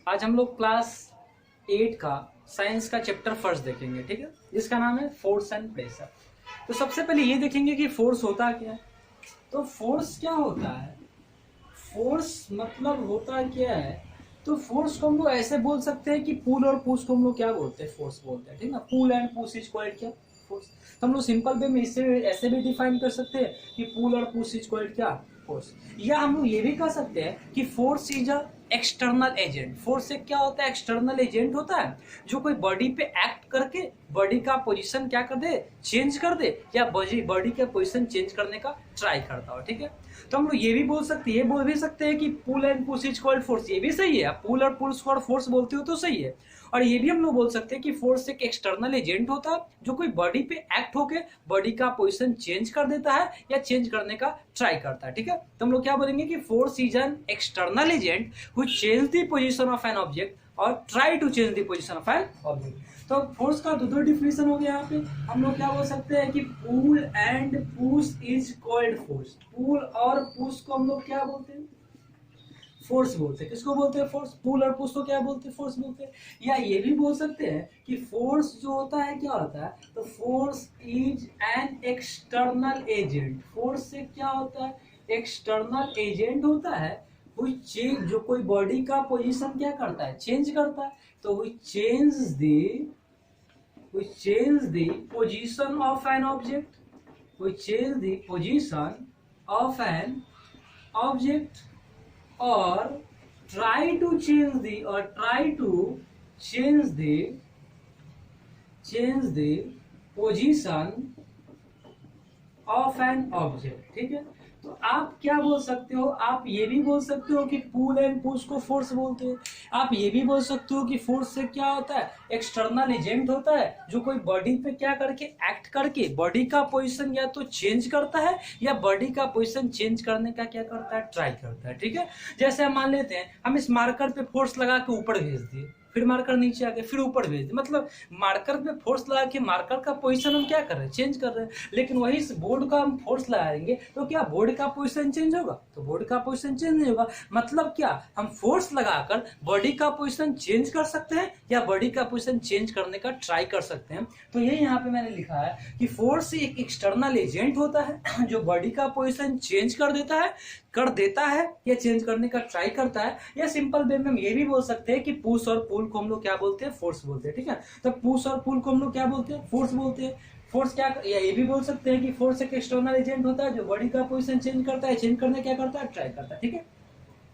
आज हम लोग क्लास 8 का साइंस का चैप्टर फर्स्ट देखेंगे, ठीक है, जिसका नाम है फोर्स एंड प्रेशर। तो सबसे पहले ये देखेंगे कि फोर्स होता क्या है। तो फोर्स क्या होता है, फोर्स मतलब होता क्या है। तो फोर्स को हम लोग ऐसे बोल सकते हैं कि पुल और पुश को हम लोग क्या बोलते हैं, फोर्स बोलते हैं, ठीक ना। पुल एंड पुश इज इक्वल क्या, फोर्स। तो हम लोग सिंपल वे में इससे ऐसे भी डिफाइन कर सकते हैं कि पुल और पुश इज इक्वल क्या, फोर्स। या हम लोग ये भी कह सकते हैं कि force is a external agent. Force एक क्या होता है, एक्सटर्नल एजेंट होता है जो कोई बॉडी पे एक्ट करके बॉडी का पोजीशन क्या कर दे, चेंज कर दे, या बॉडी का पोजीशन चेंज करने का ट्राई करता हो, ठीक है। तो हम लोग ये भी बोल सकते हैं, ये बोल भी सकते हैं कि pull and push is called force, ये भी सही है। पुल और पुश को फोर्स बोलते हो तो सही है। और ये भी हम लोग बोल सकते हैं कि फोर्स एक एक्सटर्नल एजेंट होता है जो कोई बॉडी पे एक्ट होके बॉडी का पोजीशन चेंज कर देता है या चेंज करने का ट्राई करता है, ठीक है। तो हम लोग क्या बोलेंगे कि force is an external agent who change the position of an object और try to change the position of an object. तो फोर्स का दो डिफिनेशन हो गया यहाँ पे। हम लोग क्या बोल सकते हैं कि pull and push is called force. Pull और पुश को हम लोग क्या बोलते हैं, फोर्स बोलते हैं। किसको बोलते हैं, फोर्स। पुल और पुश को क्या बोलते हैं, फोर्स बोलते हैं। या ये भी बोल सकते हैं कि फोर्स जो होता है क्या होता है, तो force is an external agent. Force से क्या होता है, एक्सटर्नल एजेंट होता है कोई चेंज, जो कोई बॉडी का पोजीशन क्या करता है, चेंज करता है। तो we change the position of an object, we change the position of an object or try to change the position of an object, ठीक है। तो आप क्या बोल सकते हो, आप ये भी बोल सकते हो कि पुल एंड पुश को फोर्स बोलते हैं। आप ये भी बोल सकते हो कि फोर्स से क्या होता है, एक्सटर्नल एजेंट होता है जो कोई बॉडी पे क्या करके एक्ट करके बॉडी का पोजीशन या तो चेंज करता है या बॉडी का पोजीशन चेंज करने का क्या करता है, ट्राई करता है, ठीक है। जैसे हम मान लेते हैं हम इस मार्कर पे फोर्स लगा के ऊपर भेज दिए, फिर मार्कर नीचे आ गया, फिर ऊपर भेज दिए, मतलब मार्कर पे फोर्स लगा के मार्कर का पोजीशन हम क्या कर रहे हैं, चेंज कर रहे हैं। लेकिन वही इस बोर्ड का हम फोर्स लगाएंगे तो क्या बोर्ड का पोजीशन चेंज होगा, तो बोर्ड का पोजीशन चेंज नहीं होगा। मतलब क्या, हम फोर्स लगाकर बॉडी का पोजीशन चेंज कर सकते हैं या बॉडी का पोजीशन चेंज करने का ट्राई कर सकते हैं। तो ये यहाँ पे मैंने लिखा है कि फोर्स एक एक्सटर्नल एजेंट होता है जो बॉडी का पोजीशन चेंज कर देता है या चेंज करने का ट्राई करता है। या सिंपल वे में हम ये भी बोल सकते हैं कि पुश और पुल को हम लोग क्या बोलते हैं, फोर्स बोलते हैं, ठीक है। तो पुश और पुल को हम लोग क्या बोलते हैं, फोर्स बोलते हैं। फोर्स क्या, या ये भी बोल सकते हैं कि फोर्स एक एक्सटर्नल एजेंट होता है जो बॉडी का पोजीशन चेंज करता है, चेंज करने क्या करता है, ट्राई करता है, ठीक है।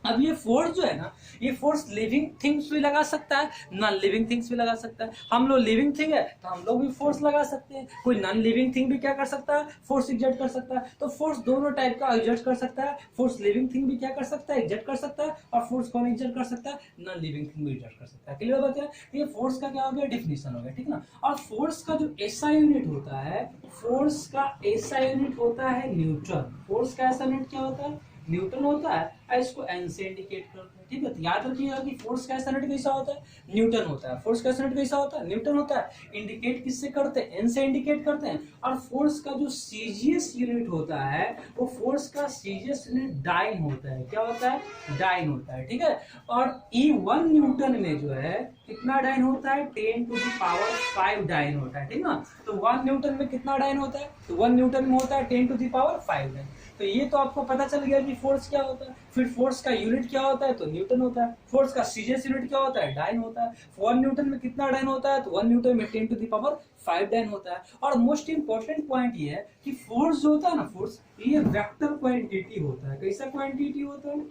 अब ये फोर्स जो है ना, ये फोर्स लिविंग थिंग्स भी लगा सकता है, नॉन लिविंग थिंग्स भी लगा सकता है। हम लोग लिविंग थिंग है तो हम लोग भी फोर्स लगा सकते हैं, कोई नॉन लिविंग थिंग भी क्या कर सकता है, फोर्स एग्जर्ट कर सकता है। तो फोर्स दोनों टाइप का एग्जर्ट कर सकता है। फोर्स लिविंग थिंग भी क्या कर सकता है, एग्जर्ट कर सकता है, और फोर्स कौन एग्जर्ट कर सकता है, नॉन लिविंग थिंग भी एग्जर्ट कर सकता है। क्लियर बात है। ये फोर्स का क्या हो गया, डिफिनेशन हो गया, ठीक ना। और फोर्स का जो ऐसा यूनिट होता है, फोर्स का ऐसा यूनिट होता है न्यूटन। फोर्स का ऐसा यूनिट क्या होता है, न्यूटन होता है। इसको एन से इंडिकेट करते हैं, ठीक है। तो याद रखिएगा कि फोर्स का ऐसा यूनिट कैसा होता है, न्यूटन होता है। फोर्स का ऐसा यूनिट कैसा होता है, न्यूटन होता है। इंडिकेट किससे करते हैं, एन से इंडिकेट करते हैं। और फोर्स का जो सीजीएस यूनिट होता है, वो फोर्स का सीजीएस यूनिट डाइन होता है। क्या होता है, डाइन होता है, ठीक है। और E1 न्यूटन में जो है कितना डाइन होता है, 10⁵ डाइन होता है, ठीक ना। तो 1 न्यूटन में कितना डाइन होता है, तो 1 न्यूटन में होता है 10⁵ डाइन। तो ये तो आपको पता चल गया कि फोर्स क्या होता है। फिर फोर्स का यूनिट क्या होता है, तो न्यूटन होता है। फोर्स का सीजीएस यूनिट क्या होता है, डाइन होता है। 1 न्यूटन में कितना डाइन होता है, तो 1 न्यूटन में 10⁵ डाइन होता है। और मोस्ट इंपॉर्टेंट पॉइंट ये है कि फोर्स जो होता है ना, फोर्स ये वेक्टर क्वांटिटी होता है। कैसा क्वांटिटी होता है,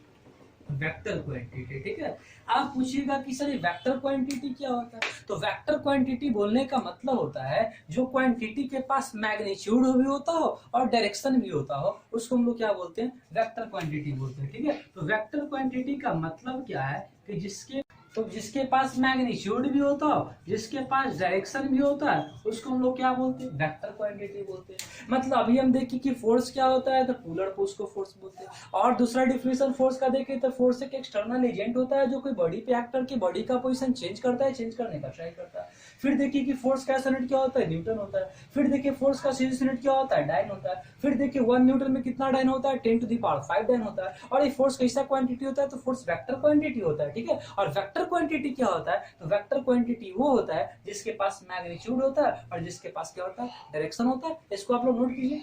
वेक्टर क्वांटिटी, ठीक है। आप पूछिएगा कि सर ये वेक्टर क्वांटिटी क्या होता है, तो वेक्टर क्वांटिटी बोलने का मतलब होता है जो क्वांटिटी के पास मैग्नीट्यूड भी होता हो और डायरेक्शन भी होता हो, उसको हम लोग क्या बोलते हैं, वेक्टर क्वांटिटी बोलते हैं, ठीक है। तो वेक्टर क्वांटिटी का मतलब क्या है कि जिसके पास मैग्नीट्यूड भी होता हो, जिसके पास डायरेक्शन भी होता है, उसको हम लोग क्या बोलते हैं, वेक्टर क्वांटिटी बोलते हैं। मतलब अभी हम देखिए कि फोर्स क्या होता है, तो पुल और पुश को फोर्स बोलते हैं। और दूसरा डिफिनेशन फोर्स का देखें तो फोर्स एक एक्सटर्नल एजेंट होता है जो कोई बॉडी पे एक्ट करके बॉडी का पोजीशन चेंज करता है, चेंज करने का ट्राई करता है। फिर देखिए कि फोर्स का यूनिट क्या होता है, न्यूटन होता है। फिर देखिए फोर्स का सीरीज यूनिट क्या होता है, डाइन होता है। फिर देखिए 1 न्यूटन में कितना डाइन होता है, 10⁵ डाइन होता है। और ये फोर्स कैसा क्वांटिटी होता है, तो फोर्स वेक्टर क्वांटिटी होता है, ठीक है। और वेक्टर वेक्टर क्वांटिटी क्या होता है? तो वेक्टर क्वांटिटी वो होता है जिसके पास मैग्नीट्यूड होता है और जिसके पास क्या होता है? डायरेक्शन होता है। इसको आप लोग नोट कीजिए।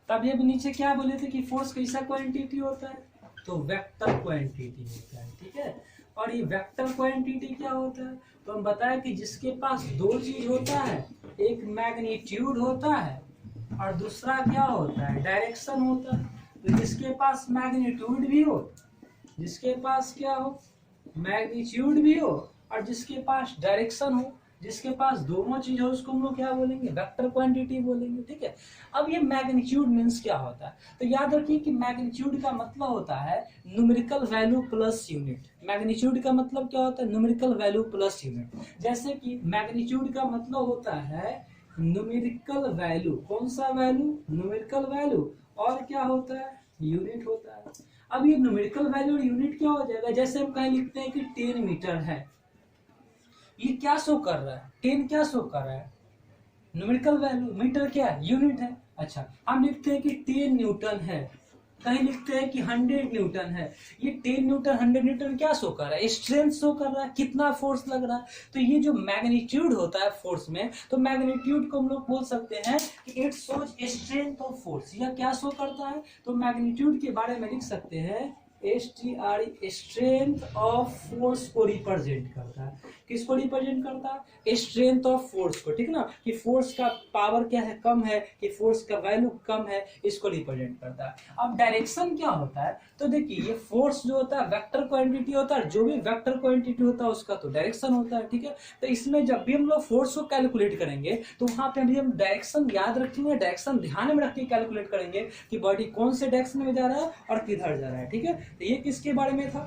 तब ये नीचे क्या बोले थे कि फोर्स कैसा क्वांटिटी होता है? तो वेक्टर क्वांटिटी होता है, ठीक है। और ये वेक्टर क्वांटिटी क्या होता है? तो हम बताया कि जिसके पास दो चीज होता है, एक मैग्नीट्यूड होता है और दूसरा क्या होता है? डायरेक्शन होता है। तो जिसके पास मैग्नीट्यूड भी हो, जिसके पास क्या हो? मैग्नीट्यूड भी हो और जिसके पास डायरेक्शन हो, जिसके पास दोनों चीज हो, उसको हम लोग क्या बोलेंगे? वेक्टर क्वांटिटी बोलेंगे, ठीक है। अब ये मैग्नीट्यूड मीन्स क्या होता है? तो याद रखिए कि मैग्नीट्यूड का मतलब होता है numerical value plus unit. Magnitude का मतलब क्या होता है? Numerical value plus unit. जैसे कि मैग्नीट्यूड का मतलब होता है न्यूमेरिकल वैल्यू। कौन सा वैल्यू? Numerical value. और क्या होता है? यूनिट होता है। अब ये न्यूमेरिकल वैल्यू और यूनिट क्या हो जाएगा? जैसे हम कहीं लिखते हैं कि 10 मीटर है, ये क्या शो कर रहा है? 10 क्या शो कर रहा है? Numerical value. मीटर क्या है? यूनिट है। अच्छा, हम लिखते हैं कि 10 न्यूटन है, कहीं लिखते हैं कि 100 न्यूटन है। ये 10 न्यूटन 100 न्यूटन क्या शो कर रहा है? स्ट्रेंथ शो कर रहा है, कितना फोर्स लग रहा है। तो ये जो मैग्नीट्यूड होता है फोर्स में, तो मैग्नीट्यूड को हम लोग बोल सकते हैं कि it shows strength of force. यह क्या शो करता है? तो मैग्नीट्यूड के बारे में लिख सकते हैं STRE, स्ट्रेंथ ऑफ फोर्स को रिप्रेजेंट करता है। किसको रिप्रेजेंट करता है? स्ट्रेंथ ऑफ फोर्स को, ठीक ना, कि फोर्स का पावर क्या है? कम है, कि फोर्स का वैल्यू कम है, इसको रिप्रेजेंट करता है। अब डायरेक्शन क्या होता है? तो देखिए ये फोर्स जो होता है वेक्टर क्वांटिटी होता है, जो भी वेक्टर क्वांटिटी होता है उसका तो डायरेक्शन होता है, ठीक है। तो इसमें जब भी हम लोग फोर्स को कैलकुलेट करेंगे तो वहां पे भी हम डायरेक्शन याद रखेंगे, डायरेक्शन ध्यान में रख के कैलकुलेट करेंगे कि बॉडी कौन से डायरेक्शन में जा रहा है और किधर जा रहा है, ठीक है। तो ये किसके बारे में था?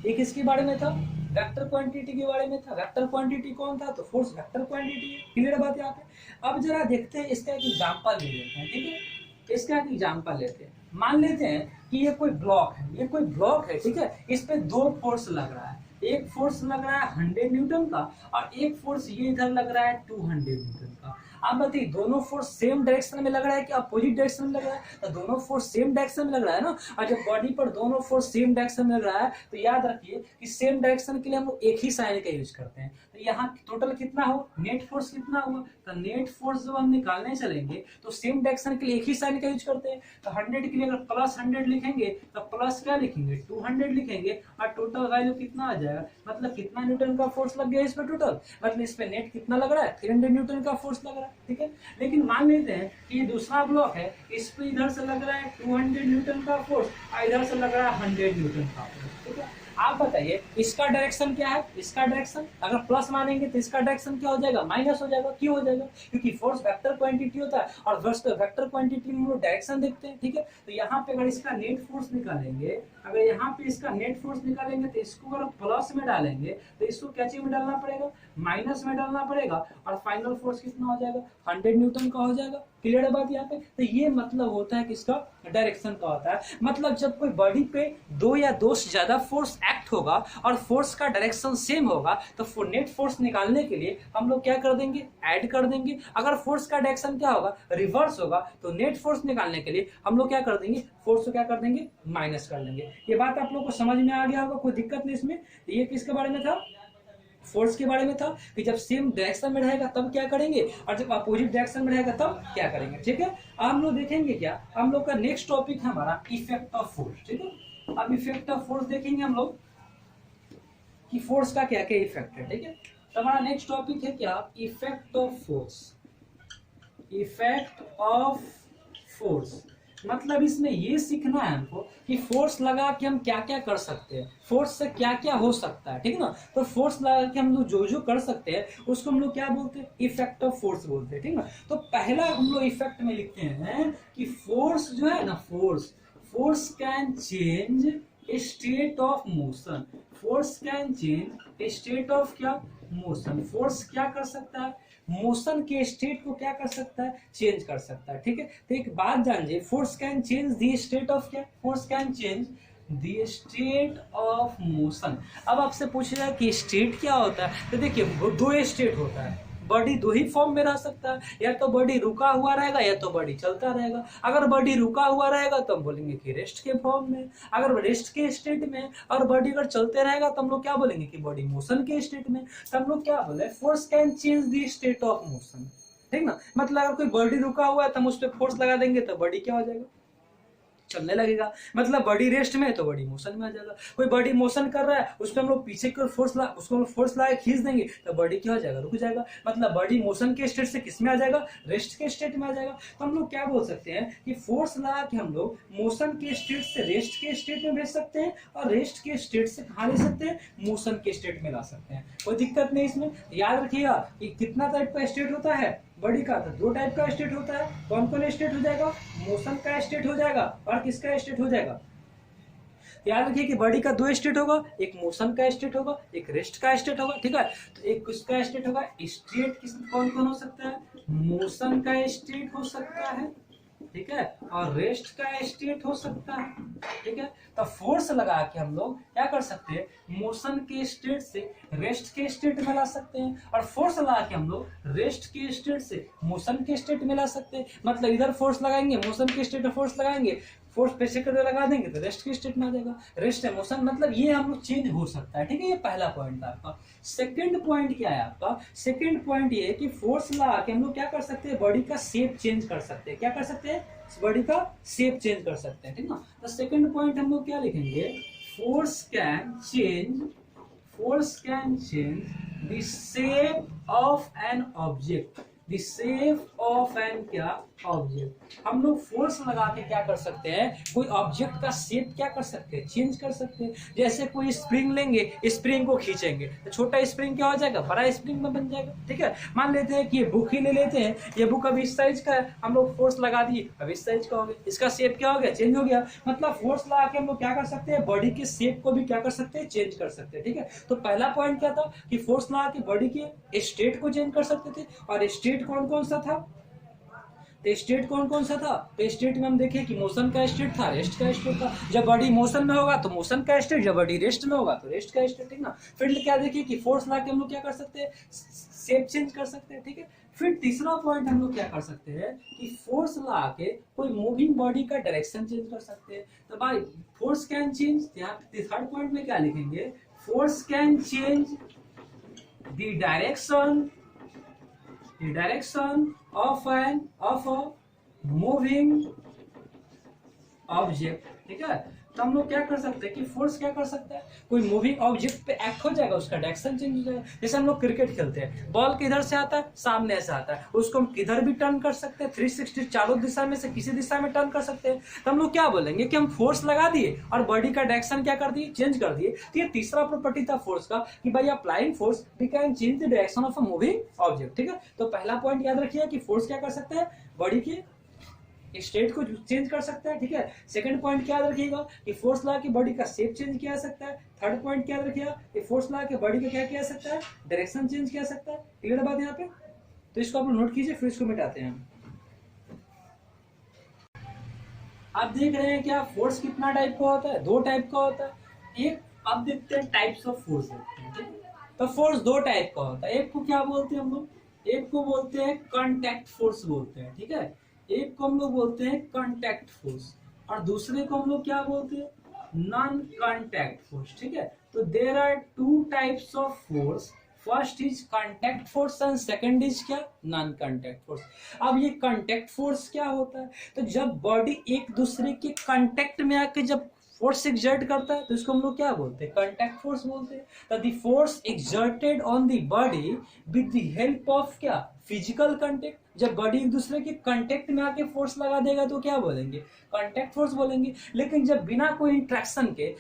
ये किसके बारे में था? वेक्टर क्वांटिटी के बारे में था। वेक्टर क्वांटिटी कौन था? तो फोर्स वेक्टर क्वांटिटी है। क्लियर बात यहाँ पे। अब जरा देखते हैं, इसका एक एग्जांपल ले लेते हैं, ठीक है। इसका एक एग्जांपल लेते हैं। मान लेते हैं कि ये कोई ब्लॉक है, ये कोई ब्लॉक है, ठीक है। इस पे दो फोर्स लग रहा है। एक फोर्स लग रहा है 100 न्यूटन का और एक फोर्स ये इधर लग रहा है 200 न्यूटन का। आप बताइए दोनों फोर्स सेम डायरेक्शन में लग रहा है कि अपोजिट डायरेक्शन में लग रहा है? तो दोनों फोर्स सेम डायरेक्शन में लग रहा है ना। और जब बॉडी पर दोनों फोर्स सेम डायरेक्शन में लग रहा है तो याद रखिए कि सेम डायरेक्शन के लिए हम लोग एक ही साइन का यूज करते हैं। तो यहाँ टोटल कितना हो? नेट फोर्स कितना हुआ? तो नेट फोर्स जब हम निकालने चलेंगे तो सेम डायरेक्शन के लिए एक ही साइन का यूज करते हैं। तो 100 के लिए अगर प्लस 100 लिखेंगे तो प्लस क्या लिखेंगे? 200 लिखेंगे और टोटल वैल्यू कितना आ जाएगा? मतलब कितना न्यूटन का फोर्स लग गया इस पे टोटल? मतलब इस पे नेट कितना लग रहा है? 300 न्यूटन का फोर्स लग रहा है, ठीक है। लेकिन मान लेते हैं कि ये दूसरा ब्लॉक है, इस पे इधर से लग रहा है 200 न्यूटन का फोर्स और इधर से लग रहा है 100 न्यूटन का फोर्स, ठीक है। आप बताइए इसका डायरेक्शन क्या है? इसका डायरेक्शन अगर प्लस मानेंगे तो इसका डायरेक्शन क्या हो जाएगा? माइनस हो जाएगा। क्यों हो जाएगा? क्योंकि फोर्स वेक्टर क्वांटिटी होता है और वेक्टर क्वांटिटी में हम लोग डायरेक्शन देखते हैं, ठीक है। तो यहाँ पे अगर इसका नेट फोर्स निकालेंगे, अगर यहाँ पे इसका नेट फोर्स निकालेंगे तो इसको अगर प्लस में डालेंगे तो इसको क्या चीज में डालना पड़ेगा? माइनस में डालना पड़ेगा और फाइनल फोर्स कितना हो जाएगा? 100 न्यूटन का हो जाएगा। क्लियर है बात यहाँ पे। तो ये मतलब होता है किसका? डायरेक्शन का होता है। मतलब जब कोई बॉडी पे दो या दो से ज्यादा फोर्स एक्ट होगा और फोर्स का डायरेक्शन सेम होगा तो नेट फोर्स निकालने के लिए हम लोग क्या कर देंगे? ऐड कर देंगे। अगर फोर्स का डायरेक्शन क्या होगा? रिवर्स होगा तो नेट फोर्स निकालने के लिए हम लोग क्या कर देंगे? फोर्स को क्या कर देंगे? माइनस कर देंगे। ये बात आप लोग को समझ में आ गया होगा, कोई दिक्कत नहीं इसमें। ये किसके बारे में था? फोर्स के बारे में था कि जब सेम डायरेक्शन में रहेगा तब क्या करेंगे और जब अपोजिट डायरेक्शन में रहेगा तब क्या करेंगे, ठीक है। हम लोग देखेंगे क्या? हम लोग का नेक्स्ट टॉपिक है हमारा इफेक्ट ऑफ फोर्स, ठीक है। अब इफेक्ट ऑफ फोर्स देखेंगे हम लोग कि फोर्स का क्या क्या इफेक्ट है, ठीक है। तो हमारा नेक्स्ट टॉपिक है क्या? Effect of force. Effect of force मतलब इसमें ये सीखना है हमको कि फोर्स लगा के हम क्या क्या कर सकते हैं, फोर्स से क्या क्या हो सकता है, ठीक है ना। तो फोर्स लगा के हम लोग जो जो कर सकते हैं उसको हम लोग क्या बोलते हैं? इफेक्ट ऑफ फोर्स बोलते हैं, ठीक है ना। तो पहला हम लोग इफेक्ट में लिखते हैं कि फोर्स जो है ना, force can change state of motion. Force can change state of क्या? मोशन। फोर्स क्या कर सकता है? मोशन के स्टेट को क्या कर सकता है? चेंज कर सकता है, ठीक है। तो एक बात जानिए, force can change the state of क्या? Force can change the state of motion. अब आपसे पूछ रहा है कि स्टेट क्या होता है? तो देखिए दो स्टेट होता है, बॉडी दो ही फॉर्म में रह सकता है, या तो बॉडी रुका हुआ रहेगा या तो बॉडी चलता रहेगा। अगर बॉडी रुका हुआ रहेगा तो हम बोलेंगे कि रेस्ट के फॉर्म में, अगर रेस्ट के स्टेट में, और बॉडी अगर चलते रहेगा तो हम लोग क्या बोलेंगे कि बॉडी मोशन के स्टेट में। तो हम लोग क्या बोले, force can change the state of motion, ठीक ना। मतलब अगर कोई बॉडी रुका हुआ है तो हम उस पर फोर्स लगा देंगे तो बॉडी क्या हो जाएगा, चलने लगेगा। मतलब बॉडी रेस्ट में है तो बॉडी मोशन में आ जाएगा। कोई बॉडी मोशन कर रहा है, उसको हम लोग पीछे की ओर फोर्स ला खींच देंगे तो बॉडी क्या हो जाएगा, रुक जाएगा। मतलब बॉडी मोशन के स्टेट से किस में आ जाएगा, रेस्ट के स्टेट में आ जाएगा। तो हम लोग क्या बोल सकते हैं कि फोर्स लगा के हम लोग मोशन के स्टेट से रेस्ट के स्टेट में भेज सकते हैं, और रेस्ट के स्टेट से कहाँ ले सकते हैं, मोशन के स्टेट में ला सकते हैं। कोई दिक्कत नहीं इसमें। याद रखिएगा कि कितना टाइप का स्टेट होता है बॉडी का, तो दो टाइप का स्टेट होता है। कौन कौन स्टेट हो जाएगा, मोशन का स्टेट हो जाएगा और किसका स्टेट हो जाएगा। याद रखिए कि बॉडी का दो स्टेट होगा, एक मोशन का स्टेट होगा, एक रेस्ट का स्टेट होगा, ठीक है। तो एक किसका स्टेट होगा, स्टेट किस कौन कौन हो सकता है, मोशन का स्टेट हो सकता है, ठीक है, और रेस्ट का स्टेट हो सकता है, ठीक है। तो फोर्स लगा के हम लोग क्या कर सकते हैं, मोशन के स्टेट से रेस्ट के स्टेट में ला सकते हैं, और फोर्स लगा के हम लोग रेस्ट के स्टेट से मोशन के स्टेट में ला सकते हैं। मतलब इधर फोर्स लगाएंगे, मोशन के स्टेट में फोर्स लगाएंगे, फोर्स प्रेशर कर लगा देंगे तो रेस्ट के स्टेट में आ जाएगा। रेस्ट है मोशन, मतलब ये हम लोग चेंज हो सकता है, ठीक है। ये पहला पॉइंट था आपका। सेकंड पॉइंट क्या है आपका, सेकंड पॉइंट ये है कि फोर्स लगा के हम लोग क्या कर सकते हैं, बॉडी का शेप चेंज कर सकते हैं। क्या कर सकते हैं, बॉडी का शेप चेंज कर सकते हैं, ठीक ना। तो सेकंड पॉइंट हम लोग क्या लिखेंगे, force can change the shape of an object, the shape of an क्या ऑब्जेक्ट। हम लोग फोर्स लगा के क्या कर सकते हैं, कोई ऑब्जेक्ट का शेप क्या कर सकते हैं, चेंज कर सकते हैं। जैसे कोई स्प्रिंग लेंगे, स्प्रिंग को खींचेंगे तो छोटा स्प्रिंग क्या हो जाएगा, बड़ा स्प्रिंग में बन जाएगा, ठीक है। मान लेते हैं कि ये बुक ही ले लेते हैं, ये बुक अब इस साइज का है, हम लोग फोर्स लगा दिए अब इस साइज का हो गया, इसका शेप क्या हो गया, चेंज हो गया। मतलब फोर्स लगा के हम लोग क्या कर सकते हैं, बॉडी के शेप को भी क्या कर सकते हैं, चेंज कर सकते हैं, ठीक है। तो पहला पॉइंट क्या था कि फोर्स लगा के बॉडी के स्टेट को चेंज कर सकते थे, और स्टेट कौन कौन सा था, तो स्टेट कौन कौन सा था, तो स्टेट में हम देखें कि मोशन का स्टेट था, रेस्ट का स्टेट था। जब बॉडी मोशन में होगा तो मोशन का स्टेट, जब बॉडी रेस्ट में होगा तो रेस्ट का स्टेट, ठीक ना। फिर क्या देखिए कि फोर्स ला के हम लोग क्या कर सकते हैं, शेप चेंज कर सकते हैं, ठीक है। फिर तीसरा पॉइंट हम लोग क्या कर सकते हैं कि फोर्स ला के कोई मूविंग बॉडी का डायरेक्शन चेंज कर सकते हैं। तो भाई force can change, third point में क्या लिखेंगे, force can change the direction of a moving object, ठीक है। तो हम लोग क्या कर सकते हैं कि फोर्स क्या कर सकता है, कोई मूविंग ऑब्जेक्ट पे एक्ट हो जाएगा, उसका डायरेक्शन चेंज हो जाएगा। जैसे हम लोग क्रिकेट खेलते हैं, बॉल किधर से आता है, सामने से आता है, उसको हम किधर भी टर्न कर सकते हैं, 360 चारों दिशा में से किसी दिशा में टर्न कर सकते हैं। तो हम लोग क्या बोलेंगे कि हम फोर्स लगा दिए और बॉडी का डायरेक्शन क्या कर दिए, चेंज कर दिए। तो ये तीसरा प्रॉपर्टी था फोर्स का कि भाई applying force we can change the direction of a moving object, ठीक है। तो पहला पॉइंट याद रखिए कि फोर्स क्या कर सकता है, बॉडी की स्टेट को चेंज कर सकता है, ठीक है। सेकंड पॉइंट क्या याद रखिएगा कि फोर्स लगा के बॉडी का शेप चेंज किया जा सकता है। थर्ड पॉइंट क्या याद रखिएगा कि फोर्स लगा के बॉडी का क्या किया जा सकता है, डायरेक्शन चेंज किया जा सकता है। क्लियर बात यहाँ पे, तो इसको आप नोट कीजिए, फिर इसको मिटाते हैं। आप देख रहे हैं क्या, फोर्स कितना टाइप का होता है, दो टाइप का होता है। एक आप देखते हैं टाइप्स ऑफ फोर्स देखते हैं, ठीक है। तो फोर्स दो टाइप का होता है, एक को क्या बोलते हैं हम लोग, एक को बोलते हैं कांटेक्ट फोर्स बोलते हैं, ठीक है। एक को हम लोग बोलते हैं कांटेक्ट फोर्स, और दूसरे को हम लोग क्या बोलते हैं, नॉन कांटेक्ट फोर्स, ठीक है। तो there are two types of force, first is contact force and second is क्या, नॉन कांटेक्ट फोर्स। अब ये कांटेक्ट फोर्स क्या होता है, तो जब बॉडी एक दूसरे के कांटेक्ट में आके जब फोर्स एक्सर्ट करता है तो इसको हम लोग क्या बोलते हैं, कांटेक्ट फोर्स बोलते हैं। The force exerted on the body with the help of क्या, फिजिकल कांटेक्ट। जब बॉडी एक दूसरे के कांटेक्ट में आके फोर्स लगा देगा तो क्या बोलेंगे, कांटेक्ट फोर्स बोलेंगे। लेकिन जब बिना कोई इंट्रैक्शन के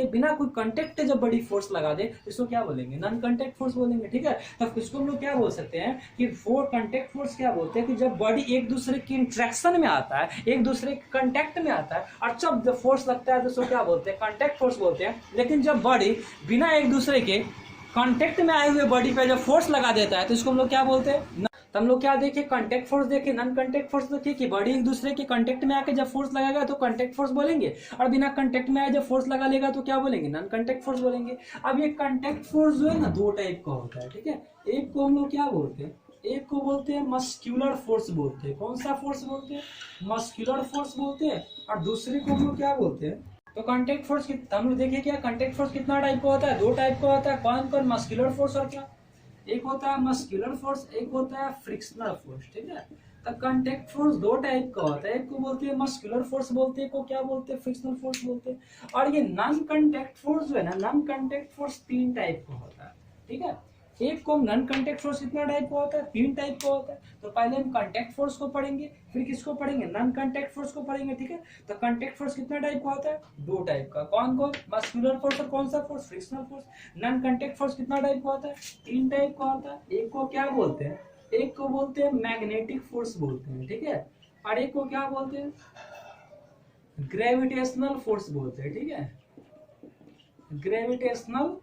बिना कोई कांटेक्ट के जब बॉडी फोर्स लगा दे तो इसको क्या बोलेंगे, नॉन कांटेक्ट फोर्स बोलेंगे, ठीक है। तब इसको हम लोग क्या बोल सकते हैं कि कांटेक्ट फोर्स क्या बोलते हैं कि जब बॉडी एक दूसरे की इंट्रैक्शन में आता है, एक दूसरे के कांटेक्ट में आता है, और जब फोर्स लगता है तो इसको क्या बोलते हैं, कांटेक्ट फोर्स बोलते हैं। लेकिन जब बॉडी बिना एक दूसरे के कांटेक्ट में आए हुए बॉडी पे जब फोर्स लगा देता है तो इसको हम लोग क्या बोलते हैं, तो हम लोग क्या देखे, कांटेक्ट फोर्स देखे, नॉन कांटेक्ट फोर्स देखे कि बॉडी एक दूसरे के कांटेक्ट में आके जब फोर्स लगाएगा तो कांटेक्ट फोर्स बोलेंगे, और बिना कांटेक्ट में आए जब फोर्स लगा लेगा तो क्या बोलेंगे, नॉन कांटेक्ट फोर्स बोलेंगे। अब ये कांटेक्ट फोर्स जो है ना दो टाइप का होता है, ठीक है। एक को हम लोग क्या बोलते हैं, एक को बोलते हैं मस्क्यूलर फोर्स बोलते हैं। कौन सा फोर्स बोलते हैं, मस्क्यूलर फोर्स बोलते हैं। और दूसरे को हम लोग क्या बोलते हैं, तो कांटेक्ट फोर्स हम लोग देखिए क्या, कांटेक्ट फोर्स कितना टाइप का होता है, दो टाइप का होता है। कौन कौन, मस्क्यूलर फोर्स और क्या, एक होता है मस्क्यूलर फोर्स, एक होता है फ्रिक्शनल फोर्स, ठीक है। तो कांटेक्ट फोर्स दो टाइप का होता है, एक को बोलते हैं मस्क्यूलर फोर्स बोलते हैं, एक को क्या बोलते हैं, फ्रिक्शनल फोर्स बोलते हैं। और ये नॉन कांटेक्ट फोर्स जो है ना, नॉन कांटेक्ट फोर्स तीन टाइप का होता है, ठीक है। एक को नॉन कांटेक्ट फोर्स कितना टाइप का होता है, तीन टाइप का होता है। तो पहले हम कांटेक्ट फोर्स को पढ़ेंगे, फिर किसको पढ़ेंगे, नॉन कांटेक्ट फोर्स को पढ़ेंगे, ठीक है। तो कांटेक्ट फोर्स कितना टाइप का होता है, दो टाइप का। कौन कौन, मस्क्यूलर फोर्स और कौन सा force, frictional force. Non contact force कितना टाइप का होता है, तीन टाइप का होता है। एक को क्या बोलते हैं, एक को बोलते हैं मैग्नेटिक फोर्स बोलते हैं, ठीक है। और एक को क्या बोलते हैं, ग्रेविटेशनल फोर्स बोलते हैं, ठीक है, ग्रेविटेशनल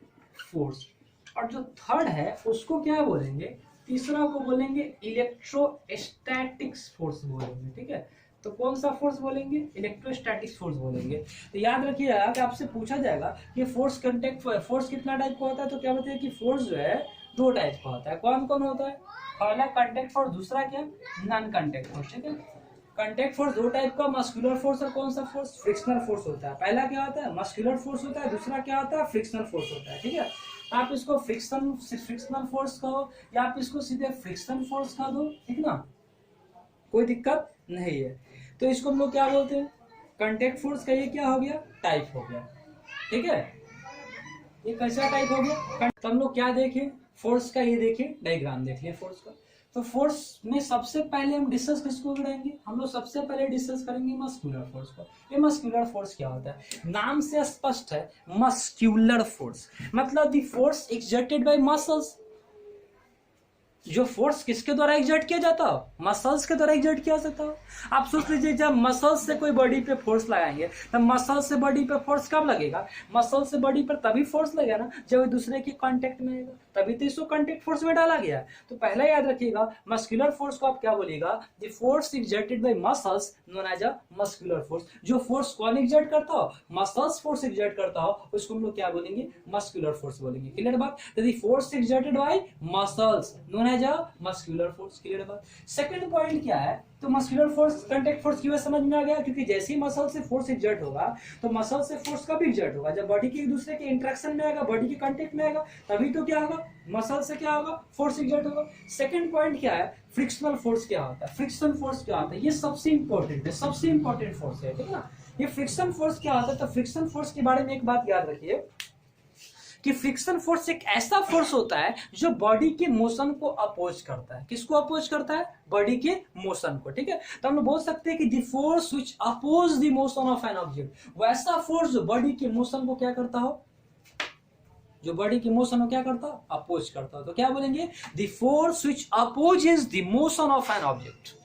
फोर्स। और जो थर्ड है उसको क्या बोलेंगे, तीसरा को बोलेंगे इलेक्ट्रोस्टैटिक्स फोर्स बोलेंगे, ठीक है। तो कौन सा फोर्स बोलेंगे, इलेक्ट्रोस्टैटिक्स फोर्स बोलेंगे। तो याद रखिएगा कि आपसे पूछा जाएगा कि फोर्स कांटेक्ट फोर्स कितना टाइप का होता है, तो क्या बताइए कि फोर्स जो है दो टाइप का होता है। कौन कौन होता है, पहला कांटेक्ट फोर्स, दूसरा क्या, नॉन कांटेक्ट फोर्स, ठीक है। कांटेक्ट फोर्स दो टाइप का, मस्कुलर फोर्स और कौन सा फोर्स, फ्रिक्शनल फोर्स होता है। पहला क्या होता है, मस्कुलर फोर्स होता है, दूसरा क्या होता है, फ्रिक्शनल फोर्स होता है, ठीक है। आप इसको फ्रिक्शनल फोर्स कहो या आप इसको सीधे फ्रिक्शन फोर्स कह दो, ठीक ना, कोई दिक्कत नहीं है। तो इसको हम लोग क्या बोलते हैं, कांटेक्ट फोर्स का ये क्या हो गया, टाइप हो गया, ठीक है। ये कैसा टाइप हो गया, तो हम लोग क्या देखें, फोर्स का ये देखिए डायग्राम देख लिया फोर्स का। तो फोर्स में सबसे पहले हम डिस्कस किसको करेंगे, हम लोग सबसे पहले डिस्कस करेंगे मस्कुलर फोर्स को। ये मस्कुलर फोर्स क्या होता है, नाम से स्पष्ट है, मस्कुलर फोर्स मतलब the force exerted by muscles. जो फोर्स किसके द्वारा एग्जर्ट किया जाता हो, मसल्स के द्वारा एग्जर्ट किया जाता हो। आप सोच लीजिए जब मसल्स से कोई बॉडी पे फोर्स लगाएंगे तब मसल से बॉडी पे फोर्स कब लगेगा, मसल से बॉडी पर तभी फोर्स लगेगा ना जब एक दूसरे के कांटेक्ट में आएगा, तभी तो इसको कांटेक्ट फोर्स में डाला गया है। तो पहला याद रखिएगा मस्कुलर फोर्स को आप क्या बोलिएगा, the force exerted by muscles known as a muscular force. जो फोर्स कौन एग्जर्ट करता हो, मसल्स फोर्स एग्जर्ट करता हो, उसको हम लोग क्या बोलेंगे, मस्कुलर फोर्स बोलेंगे। क्लियर बात, तो the force exerted by muscles known muscular force. Clear बात। सेकंड पॉइंट क्या है, तो मस्कुलर फोर्स कांटेक्ट फोर्स की वजह समझ में आ गया, क्योंकि जैसे ही मसल से फोर्स एग्जर्ट होगा तो मसल से फोर्स कब एग्जर्ट होगा, जब बॉडी के एक दूसरे के इंटरेक्शन में आएगा, बॉडी के कांटेक्ट में आएगा, तभी तो क्या होगा, मसल से क्या होगा, फोर्स एग्जर्ट होगा। सेकंड पॉइंट क्या है, फ्रिक्शनल फोर्स क्या होता है, फ्रिक्शन फोर्स क्या होता है, ये सबसे इंपॉर्टेंट है, सबसे इंपॉर्टेंट फोर्स है, ठीक है ना। ये फ्रिक्शन फोर्स क्या होता है, तो फ्रिक्शन फोर्स के बारे में एक बात याद रखिए कि फ्रिक्शन फोर्स एक ऐसा फोर्स होता है जो बॉडी के मोशन को अपोज करता है। किसको अपोज करता है, बॉडी के मोशन को, ठीक है। तो हम लोग बोल सकते हैं कि the force which oppose the motion of an object, वैसा फोर्स जो बॉडी के मोशन को क्या करता हो, जो बॉडी की मोशन को क्या करता हो, अपोज करता हो। तो क्या बोलेंगे, the force which opposes the motion of an object,